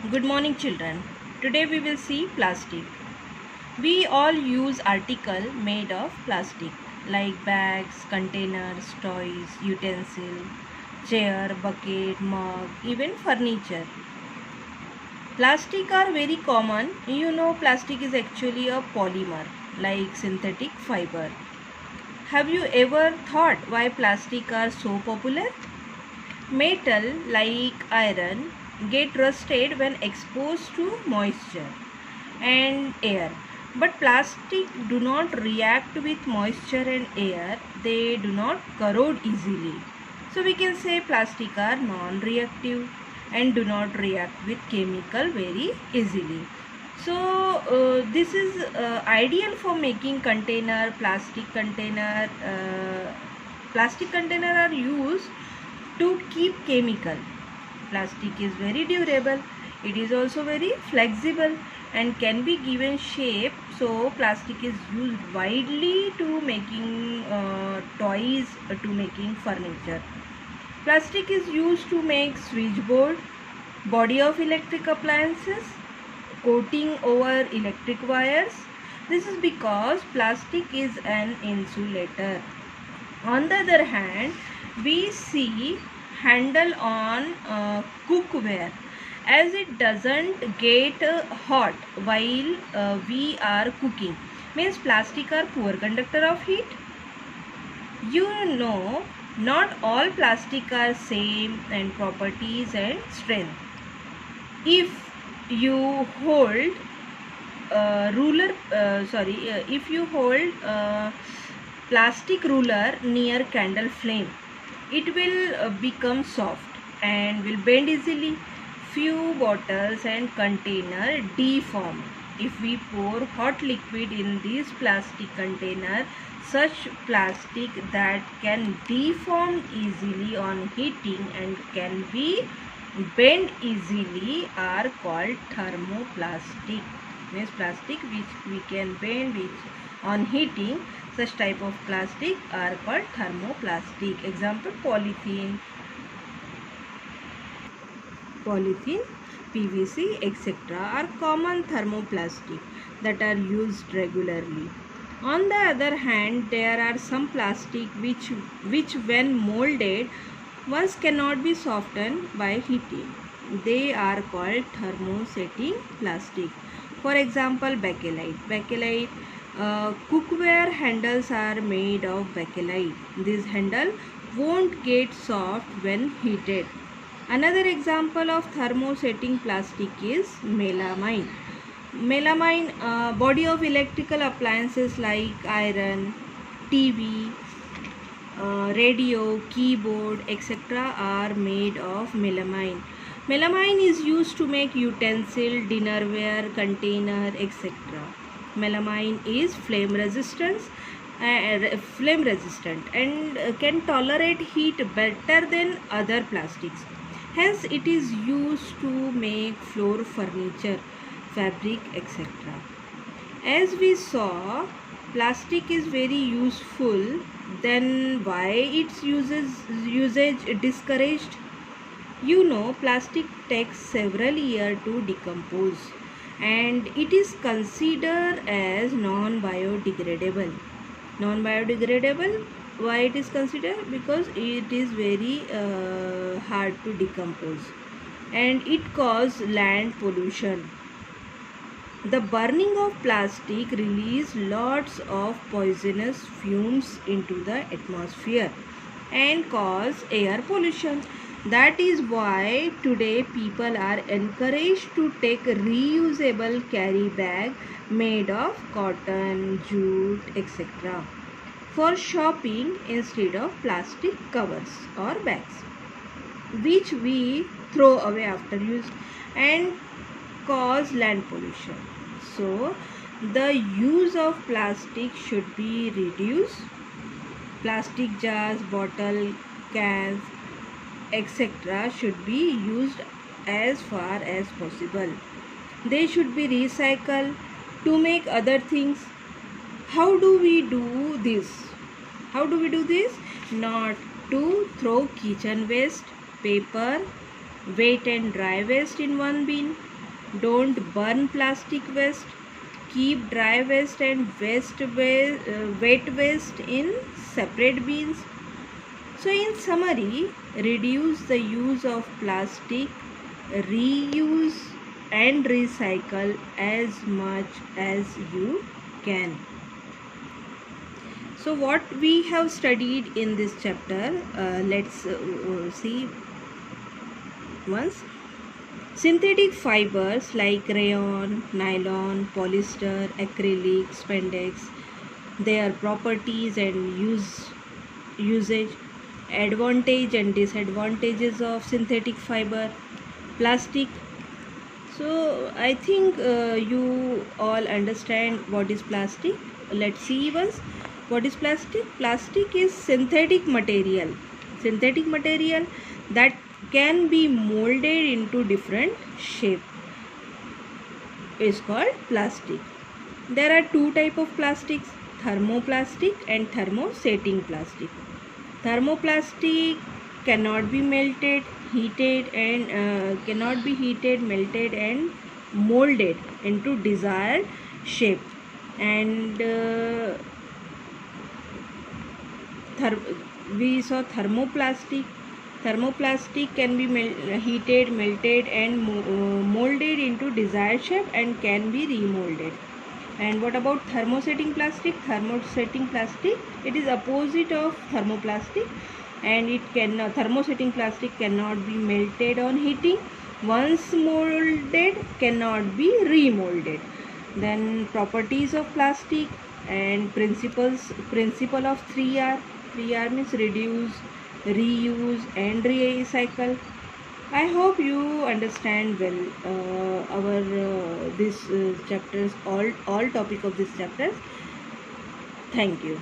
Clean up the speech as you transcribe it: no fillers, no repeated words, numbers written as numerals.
Good morning children. Today we will see plastic. We all use article made of plastic like bags, containers, toys, utensil, chair, bucket, mug, even furniture. Plastic are very common. Plastic is actually a polymer like synthetic fiber. Have you ever thought why plastic are so popular? Metal like iron get rusted when exposed to moisture and air, but plastic do not react with moisture and air. They do not corrode easily, so we can say plastic are non-reactive and do not react with chemical very easily. So this is ideal for making container. Plastic container are used to keep chemical. Plastic is very durable. It is also very flexible and can be given shape. So plastic is used widely to making toys, to making furniture. Plastic is used to make switchboard, body of electric appliances, coating over electric wires. This is because plastic is an insulator. On the other hand, we see handle on cookware, as it doesn't get hot while we are cooking. Means plastic are poor conductor of heat. Not all plastic are same and properties and strength. If you hold if you hold plastic ruler near candle flame, it will become soft and will bend easily. Few bottles and container deform if we pour hot liquid in this plastic container. Such plastic that can deform easily on heating and can be bend easily are called thermoplastic. Means plastic which we can bend, which on heating, such type of plastic are called thermoplastic. Example, polythene, PVC, etc. are common thermoplastic that are used regularly. On the other hand, there are some plastic which when molded once cannot be softened by heating. They are called thermosetting plastic. For example, bakelite. Cookware handles are made of bakelite. This handle won't get soft when heated. Another example of thermosetting plastic is melamine. Melamine, body of electrical appliances like iron, TV, radio, keyboard, etc. are made of melamine. Melamine is used to make utensil, dinnerware, container, etc. Melamine is flame resistant and can tolerate heat better than other plastics. Hence, it is used to make floor furniture, fabric, etc. As we saw, plastic is very useful. Then why its usage discouraged? Plastic takes several years to decompose and it is considered as non-biodegradable. Non-biodegradable, why it is considered? Because it is very hard to decompose and it causes land pollution. The burning of plastic releases lots of poisonous fumes into the atmosphere and cause air pollution. That is why today people are encouraged to take reusable carry bag made of cotton, jute, etc. for shopping instead of plastic covers or bags, which we throw away after use and cause land pollution. So the use of plastic should be reduced. Plastic jars, bottle, cans, etc. should be used as far as possible. They should be recycled to make other things. How do we do this? Not to throw kitchen waste, paper, Wet and dry waste in one bin. Don't burn plastic waste. Keep dry waste and wet waste in separate bins. So in summary, reduce the use of plastic, reuse and recycle as much as you can. So what we have studied in this chapter, let's see once. Synthetic fibers like rayon, nylon, polyester, acrylic, spandex, their properties and usage, advantage and disadvantages of synthetic fiber, plastic. So I think you all understand what is plastic. Let's see once. What is plastic? Plastic is synthetic material that can be molded into different shape is called plastic. There are two type of plastics, thermoplastic and thermosetting plastic. Thermoplastic cannot be melted, melted and molded into desired shape. And we saw thermoplastic. Thermoplastic can be heated, melted and molded into desired shape and can be remolded. And what about thermosetting plastic? Thermosetting plastic, it is opposite of thermoplastic, and it can thermosetting plastic cannot be melted on heating. Once molded, cannot be remolded. Then properties of plastic and principle of 3R. 3R means reduce, reuse and recycle. I hope you understand well our this chapters, all topic of this chapter. Thank you.